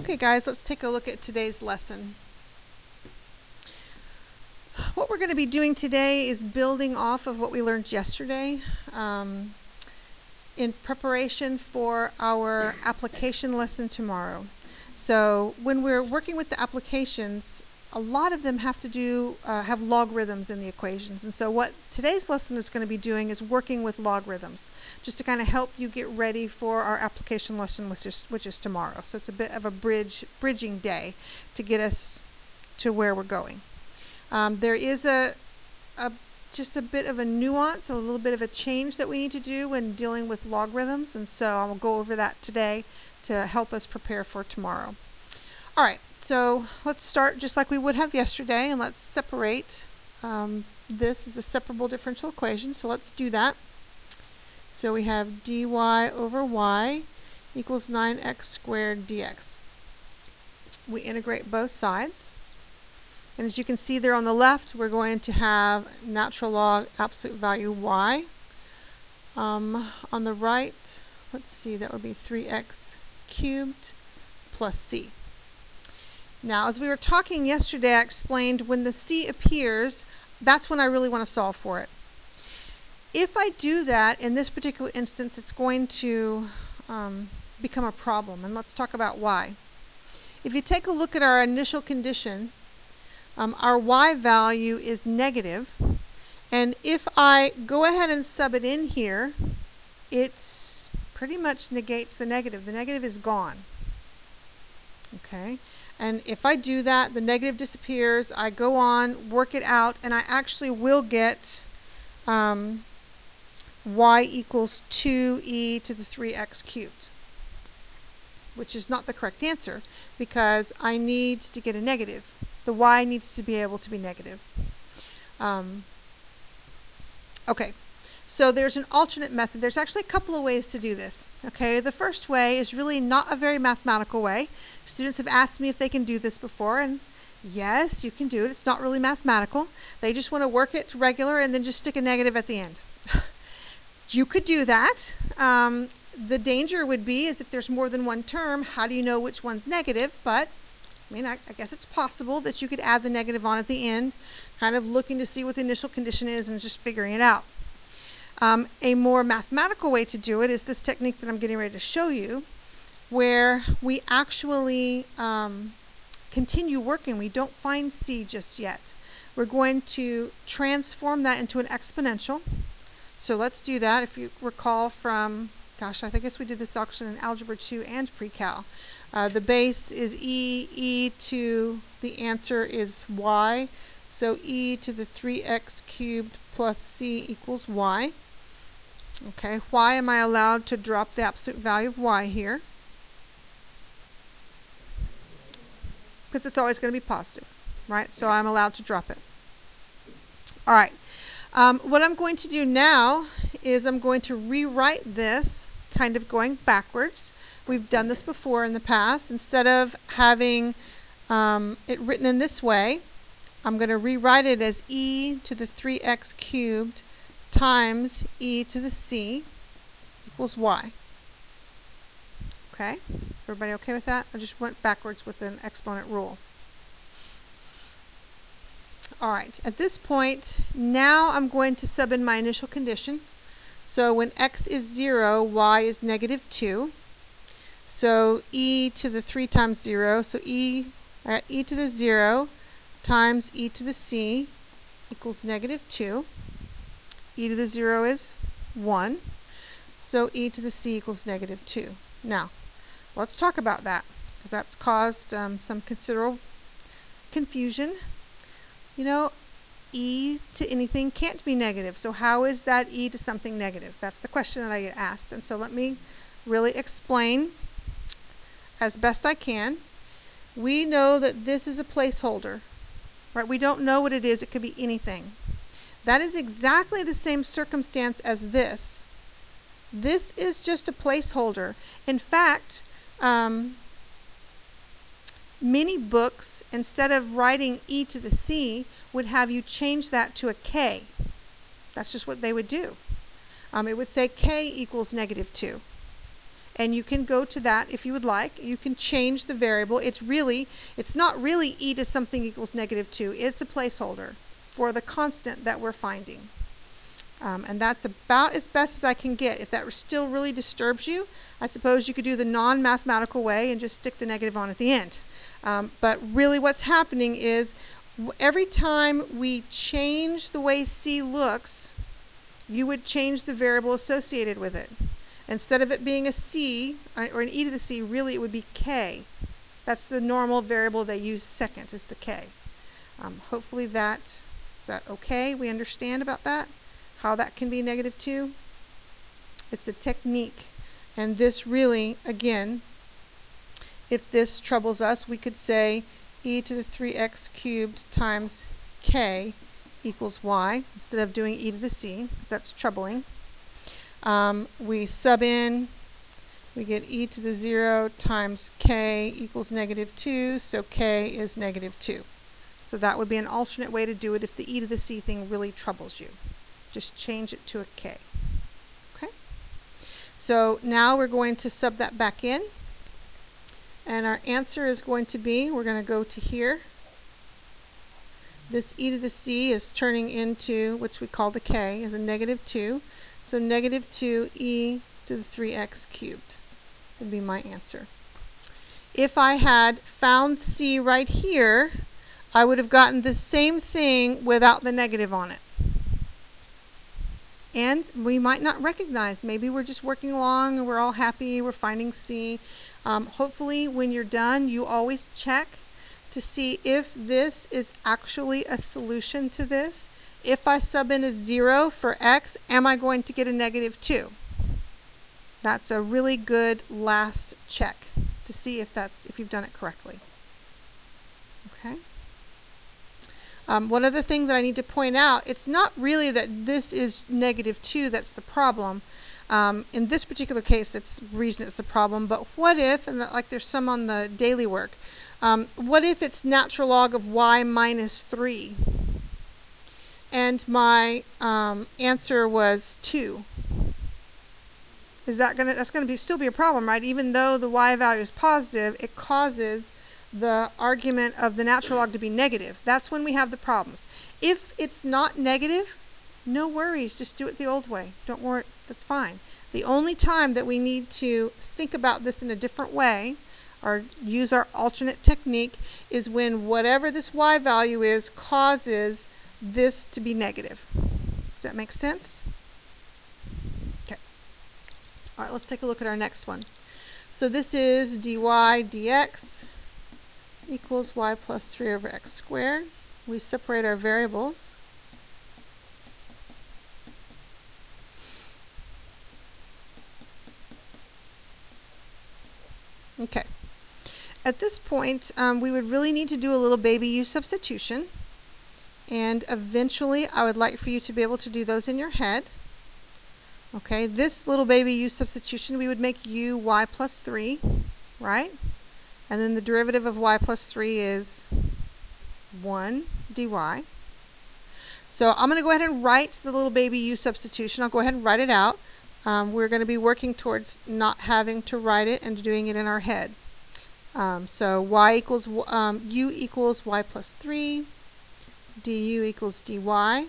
Okay guys, let's take a look at today's lesson. What we're going to be doing today is building off of what we learned yesterday in preparation for our application lesson tomorrow. So when we're working with the applications, a lot of them have to do have logarithms in the equations, and so what today's lesson is going to be doing is working with logarithms, just to kind of help you get ready for our application lesson, which is tomorrow. So it's a bit of a bridging day to get us to where we're going. There is just a bit of a nuance, a little bit of a change that we need to do when dealing with logarithms, and so I will go over that today to help us prepare for tomorrow. Alright, so let's start just like we would have yesterday, and let's separate. This is a separable differential equation, so let's do that. So we have dy over y equals 9x squared dx. We integrate both sides. And as you can see there on the left, we're going to have natural log absolute value y. On the right, let's see, that would be 3x cubed plus c. Now, as we were talking yesterday, I explained when the c appears, that's when I really want to solve for it. If I do that, in this particular instance, it's going to become a problem. And let's talk about why. If you take a look at our initial condition, our y value is negative. And if I go ahead and sub it in here, it pretty much negates the negative. The negative is gone. Okay. And if I do that, the negative disappears, I go on, work it out, and I actually will get y equals 2e to the 3x cubed, which is not the correct answer because I need to get a negative. The y needs to be able to be negative. Okay. So there's an alternate method. There's actually a couple of ways to do this. Okay, the first way is really not a very mathematical way. Students have asked me if they can do this before, and yes, you can do it. It's not really mathematical. They just want to work it regular and then just stick a negative at the end. You could do that. The danger would be is if there's more than one term, how do you know which one's negative? But I mean, I guess it's possible that you could add the negative on at the end, kind of looking to see what the initial condition is and just figuring it out. A more mathematical way to do it is this technique that I'm getting ready to show you, where we actually continue working. We don't find c just yet. We're going to transform that into an exponential. So let's do that. If you recall from, gosh, I guess we did this actually in Algebra 2 and Pre-Cal. The base is e to the answer is y. So e to the 3x cubed plus c equals y. Okay, why am I allowed to drop the absolute value of y here? Because it's always going to be positive, right? So I'm allowed to drop it. All right. What I'm going to do now is I'm going to rewrite this kind of going backwards. We've done this before in the past. Instead of having it written in this way, I'm going to rewrite it as e to the 3x cubed times e to the c equals y. Okay? Everybody okay with that? I just went backwards with an exponent rule. Alright, at this point, now I'm going to sub in my initial condition. So when x is 0, y is negative 2. So e to the 3 times 0, so e to the 0 times e to the c equals negative 2. E to the 0 is 1. So e to the c equals negative 2. Now, let's talk about that, because that's caused some considerable confusion. You know, e to anything can't be negative, so how is that e to something negative? That's the question that I get asked, and so let me really explain as best I can. We know that this is a placeholder, right? We don't know what it is. It could be anything. That is exactly the same circumstance as this. This is just a placeholder. In fact, many books, instead of writing e to the c, would have you change that to a k. That's just what they would do. It would say k equals negative 2. and you can go to that if you would like. You can change the variable. It's not really e to something equals -2. It's a placeholder for the constant that we're finding. And that's about as best as I can get. If that still really disturbs you, I suppose you could do the non-mathematical way and just stick the negative on at the end. But really what's happening is every time we change the way C looks, you would change the variable associated with it. Instead of it being a C or an e to the C, really it would be k. That's the normal variable they use second, is the k. Hopefully is that okay? We understand about that? How that can be -2? It's a technique. And this really, again, if this troubles us, we could say e to the 3x cubed times k equals y, instead of doing e to the c. That's troubling. We sub in, we get e to the 0 times k equals -2, so k is -2. So that would be an alternate way to do it if the e to the c thing really troubles you. Just change it to a k. Okay? So now we're going to sub that back in. And our answer is going to be, we're going to go to here. This e to the c is turning into, which we call the k, is a -2. So -2 e to the 3x cubed would be my answer. If I had found c right here, I would have gotten the same thing without the negative on it. And we might not recognize. Maybe we're just working along and we're all happy, we're finding C. Hopefully when you're done, you always check to see if this is actually a solution to this. If I sub in a 0 for x, am I going to get a -2? That's a really good last check to see if you've done it correctly. Okay. One other thing that I need to point out, it's not really that this is -2 that's the problem. In this particular case, it's the reason it's the problem, but what if, and like there's some on the daily work, what if it's natural log of y minus 3? And my answer was 2. That's gonna still be a problem, right? Even though the y value is positive, it causes the argument of the natural log to be negative. That's when we have the problems. If it's not negative, no worries, just do it the old way. Don't worry, that's fine. The only time that we need to think about this in a different way or use our alternate technique is when whatever this y value is causes this to be negative. Does that make sense? Okay. All right, let's take a look at our next one. So this is dy dx equals y plus 3 over x squared. We separate our variables. Okay. At this point, we would really need to do a little baby USubstitution. And eventually, I would like for you to be able to do those in your head. Okay, this little baby USubstitution, we would make u y plus 3, right? And then the derivative of y plus 3 is 1 dy. So I'm going to go ahead and write the little baby USubstitution. I'll go ahead and write it out. We're going to be working towards not having to write it and doing it in our head. So u equals y plus 3, du equals dy.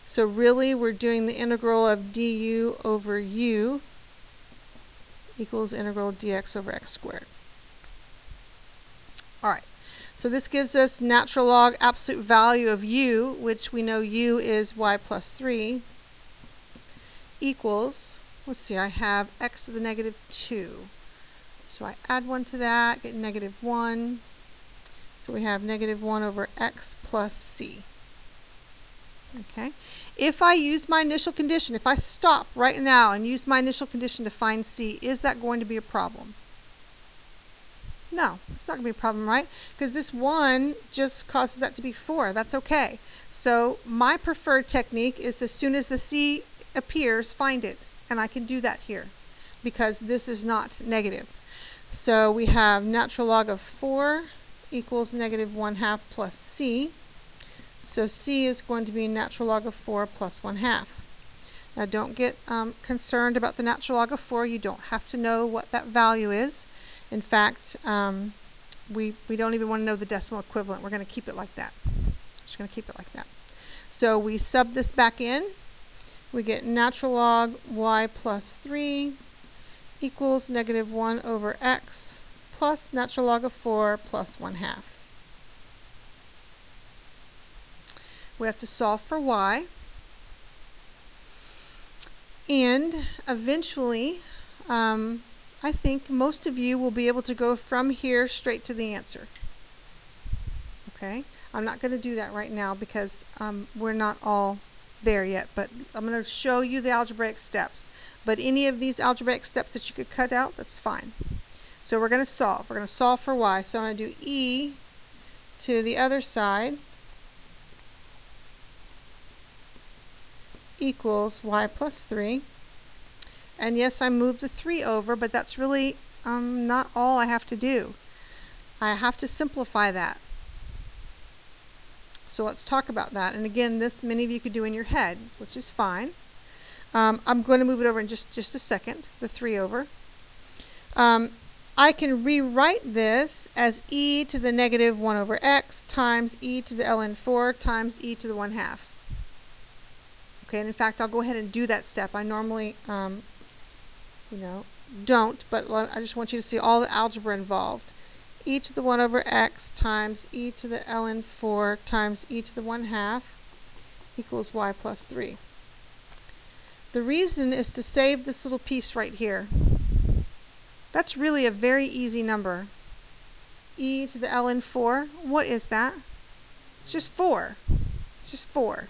So really we're doing the integral of du over u equals integral dx over x squared. Alright, so this gives us natural log absolute value of u, which we know u is y plus 3, equals, let's see, I have x to the -2. So I add 1 to that, get -1. So we have -1 over x plus c. Okay. If I use my initial condition, if I stop right now and use my initial condition to find c, is that going to be a problem? No, it's not going to be a problem, right? Because this 1 just causes that to be 4. That's okay. So my preferred technique is as soon as the c appears, find it. And I can do that here because this is not negative. So we have natural log of 4 equals -1/2 plus c. So c is going to be natural log of 4 plus 1/2. Now don't get concerned about the natural log of 4. You don't have to know what that value is. In fact, we don't even want to know the decimal equivalent. We're going to keep it like that. Just going to keep it like that. So we sub this back in. We get natural log y plus 3 equals negative 1 over x plus natural log of 4 plus 1/2. We have to solve for y. And eventually, I think most of you will be able to go from here straight to the answer. Okay? I'm not going to do that right now because we're not all there yet, but I'm going to show you the algebraic steps. But any of these algebraic steps that you could cut out, that's fine. So we're going to solve. We're going to solve for y. So I'm going to do e to the other side equals y plus 3. And yes, I moved the 3 over, but that's really not all I have to do. I have to simplify that. So let's talk about that. And again, this many of you could do in your head, which is fine. I'm going to move it over in just a second, the 3 over. I can rewrite this as e to the negative 1 over x times e to the ln 4 times e to the 1/2. Okay, and in fact, I'll go ahead and do that step. I normally, don't, but I just want you to see all the algebra involved. E to the 1 over x times e to the ln 4 times e to the 1/2 equals y plus 3. The reason is to save this little piece right here. That's really a very easy number. E to the ln 4, what is that? It's just 4. It's just 4.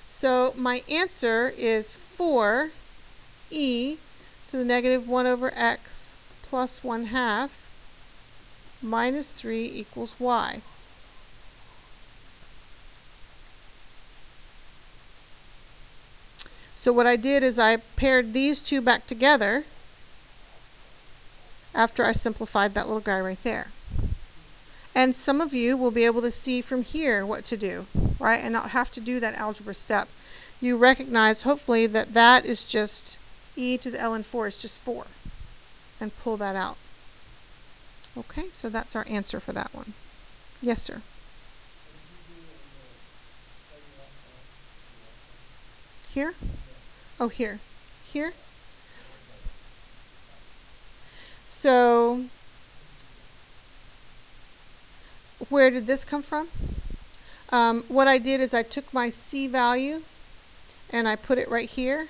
So my answer is 4 e to the negative 1 over x plus 1/2 minus 3 equals y. So what I did is I paired these two back together after I simplified that little guy right there. And some of you will be able to see from here what to do, right? And not have to do that algebra step. You recognize, hopefully, that that is just e to the ln 4 is just 4. And pull that out. Okay, so that's our answer for that one. Yes, sir. Here? Oh, here. Here? So, where did this come from? What I did is I took my C value and I put it right here.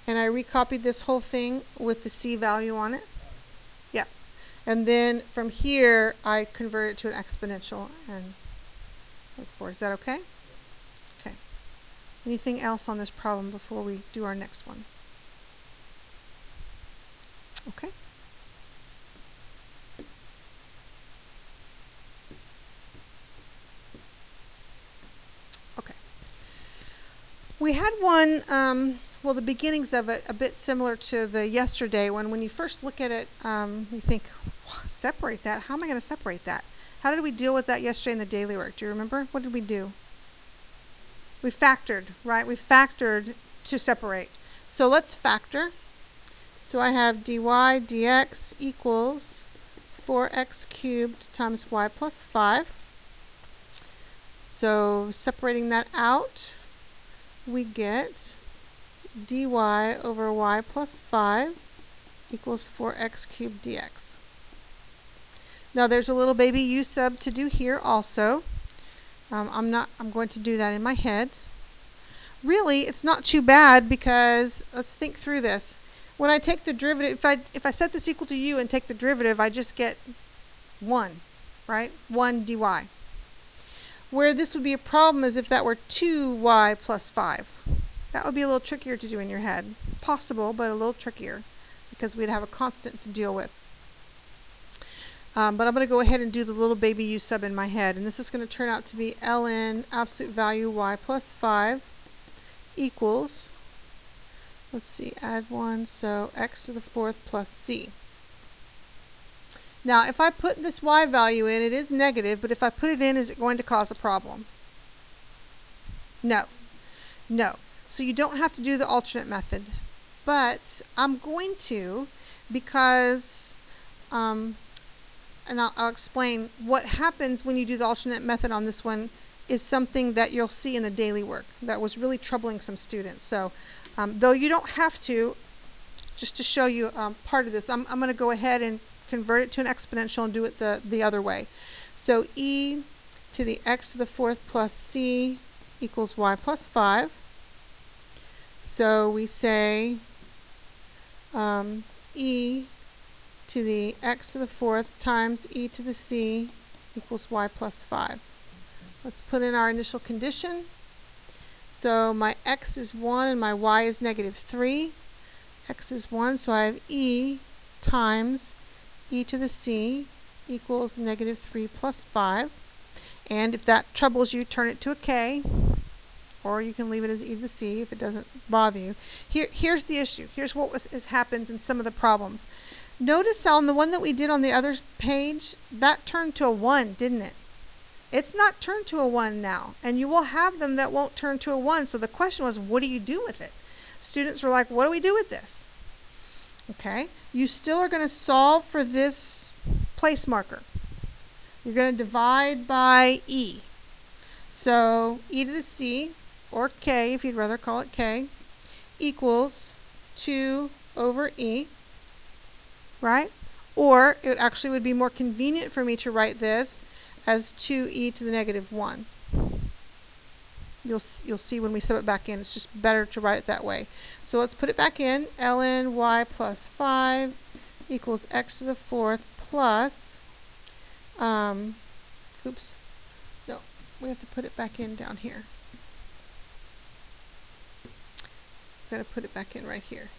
And I recopied this whole thing with the C value on it. Yeah. And then from here, I convert it to an exponential and look for. Is that okay? Okay. Anything else on this problem before we do our next one? Okay. Okay. We had one, well, the beginnings of it a bit similar to the yesterday one. When you first look at it, you think, separate that? How am I going to separate that? How did we deal with that yesterday in the daily work? Do you remember? What did we do? We factored, right? We factored to separate. So let's factor. So I have dy dx equals 4x cubed times y plus 5. So separating that out, we get dy over y plus 5 equals 4x cubed dx. Now there's a little baby u sub to do here also. I'm going to do that in my head. Really, it's not too bad because let's think through this. When I take the derivative, if I set this equal to u and take the derivative, I just get 1, right? 1 dy. Where this would be a problem is if that were 2y plus 5. That would be a little trickier to do in your head. Possible, but a little trickier because we'd have a constant to deal with. But I'm going to go ahead and do the little baby u sub in my head. And this is going to turn out to be ln absolute value y plus 5 equals, let's see, add 1, so x to the 4th plus c. Now, if I put this y value in, it is negative, but if I put it in, is it going to cause a problem? No. No. So you don't have to do the alternate method. But I'm going to, because, and I'll explain what happens when you do the alternate method on this one is something that you'll see in the daily work that was really troubling some students. So though you don't have to, just to show you part of this, I'm going to go ahead and convert it to an exponential and do it the other way. So e to the x to the fourth plus c equals y plus 5. So we say e to the x to the fourth times e to the c equals y plus 5. Let's put in our initial condition. So my x is 1 and my y is negative 3. X is 1, so I have e times e to the c equals negative 3 plus 5. And if that troubles you, turn it to a k, or you can leave it as e to the c if it doesn't bother you. Here's the issue. Here's what happens in some of the problems. Notice on the one that we did on the other page, that turned to a 1, didn't it? It's not turned to a 1 now, and you will have them that won't turn to a 1. So the question was, what do you do with it? Students were like, what do we do with this? Okay, you still are going to solve for this place marker. You're going to divide by e. So e to the c, or k if you'd rather call it k, equals 2 over e, right? Or it actually would be more convenient for me to write this as 2e to the negative 1. You'll see when we sub it back in, it's just better to write it that way. So let's put it back in. ln y plus 5 equals x to the fourth plus, oops, no, we have to put it back in down here. We've got to put it back in right here.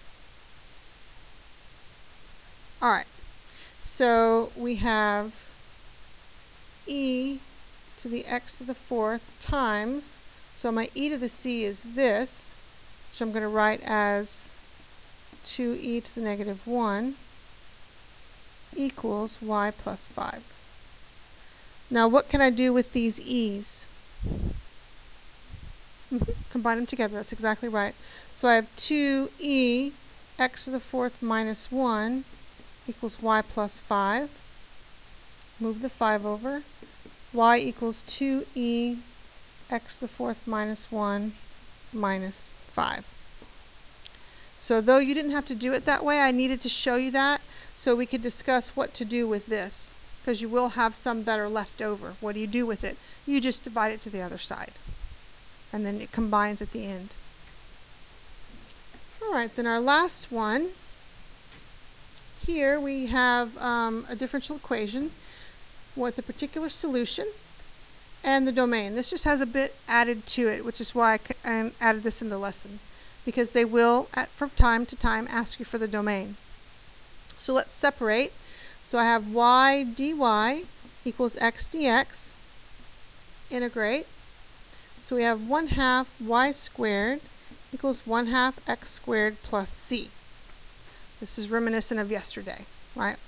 Alright, so we have e to the x to the fourth times, so my e to the c is this, which I'm going to write as 2e to the negative 1 equals y plus 5. Now what can I do with these e's? Combine them together, that's exactly right. So I have 2e x to the fourth minus 1 equals y plus 5. Move the 5 over. Y equals 2e x to the fourth minus 1 minus 5. So though you didn't have to do it that way, I needed to show you that so we could discuss what to do with this, because you will have some that are left over. What do you do with it? You just divide it to the other side, and then it combines at the end. Alright, then our last one. Here we have a differential equation with a particular solution and the domain. This just has a bit added to it, which is why I added this in the lesson, because they will, from time to time, ask you for the domain. So let's separate. So I have y dy equals x dx. Integrate. So we have 1/2 y squared equals 1/2 x squared plus c. This is reminiscent of yesterday, right?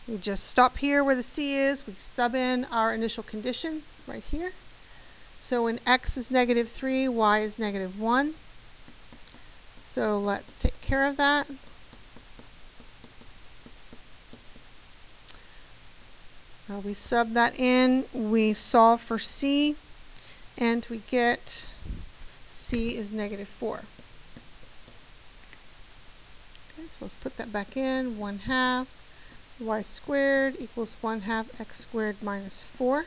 We just stop here where the c is. We sub in our initial condition right here. So when x is negative 3, y is negative 1. So let's take care of that. We sub that in. We solve for c, and we get c is negative 4. Okay, so let's put that back in. 1/2 y squared equals 1/2 x squared minus 4.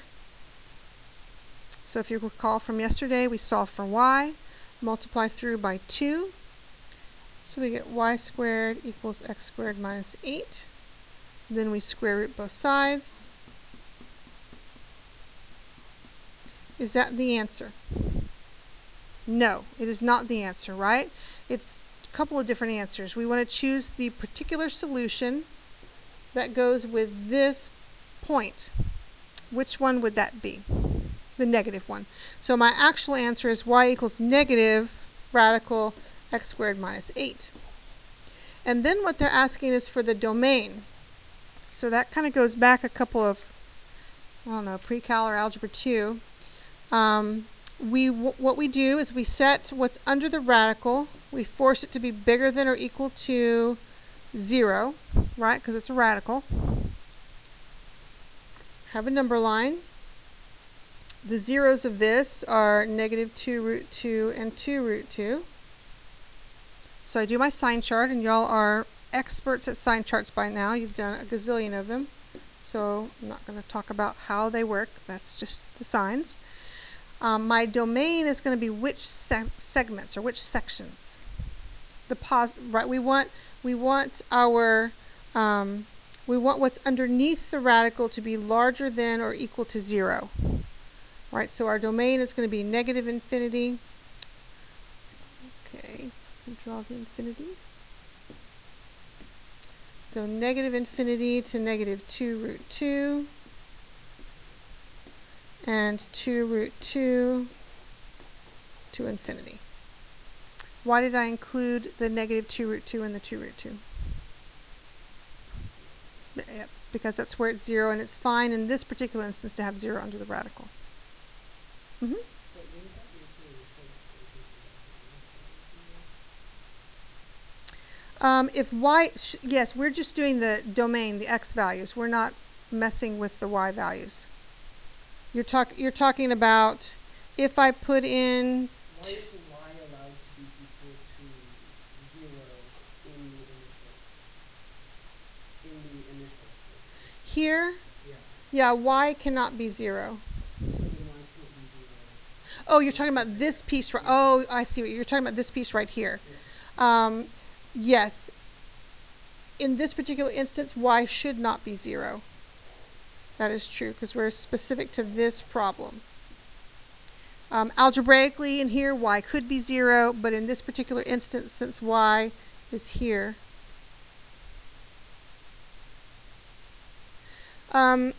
So if you recall from yesterday, we solve for y, multiply through by 2. So we get y squared equals x squared minus 8. Then we square root both sides. Is that the answer? No, it is not the answer, right? It's a couple of different answers. We want to choose the particular solution that goes with this point. Which one would that be? The negative one. So my actual answer is y equals negative radical x squared minus 8. And then what they're asking is for the domain. So that kind of goes back a couple of, I don't know, pre-cal or algebra 2. what we do is we set what's under the radical, we force it to be bigger than or equal to 0, right, because it's a radical. Have a number line. The zeros of this are negative 2 root 2 and 2 root 2. So I do my sign chart, and y'all are experts at sign charts by now. You've done a gazillion of them. So I'm not going to talk about how they work. That's just the signs. My domain is going to be which segments or which sections. Right, we want what's underneath the radical to be larger than or equal to 0. Right, so our domain is going to be negative infinity. Okay, draw the infinity. So negative infinity to negative 2 root 2 and 2 root 2 to infinity. Why did I include the negative 2 root 2 and the 2 root 2? Yep, because that's where it's 0, and it's fine in this particular instance to have 0 under the radical. Mm-hmm. If y, yes, we're just doing the domain, the x values. We're not messing with the y values. You're talking about if I put in. Why is the y allowed to be equal to 0 in the initial? Here? Yeah. Yeah, y cannot be 0. Oh, you're talking about this piece, right? Oh, I see what you're talking about. This piece right here. Yeah. Yes. In this particular instance, y should not be 0. That is true because we're specific to this problem. Algebraically in here, y could be 0, but in this particular instance, since y is here. No,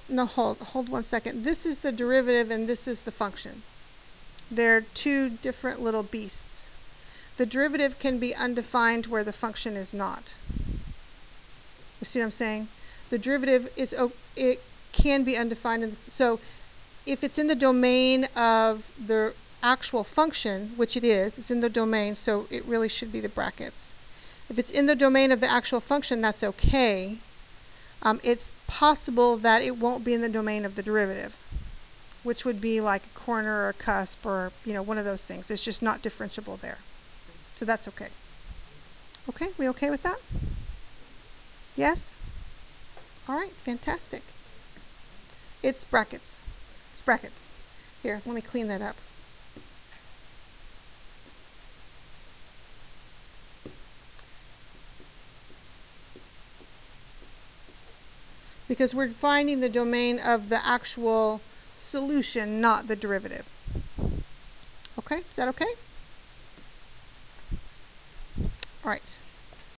hold 1 second. This is the derivative and this is the function. They're two different little beasts. The derivative can be undefined where the function is not. You see what I'm saying? The derivative it can be undefined. So if it's in the domain of the actual function, which it is, it's in the domain, so it really should be the brackets. If it's in the domain of the actual function, that's okay. It's possible that it won't be in the domain of the derivative, which would be like a corner or a cusp or one of those things. It's just not differentiable there. So that's okay. Okay, we okay with that? Yes? All right, fantastic. It's brackets. It's brackets. Here, let me clean that up. Because we're finding the domain of the actual solution, not the derivative. Okay, is that okay? All right.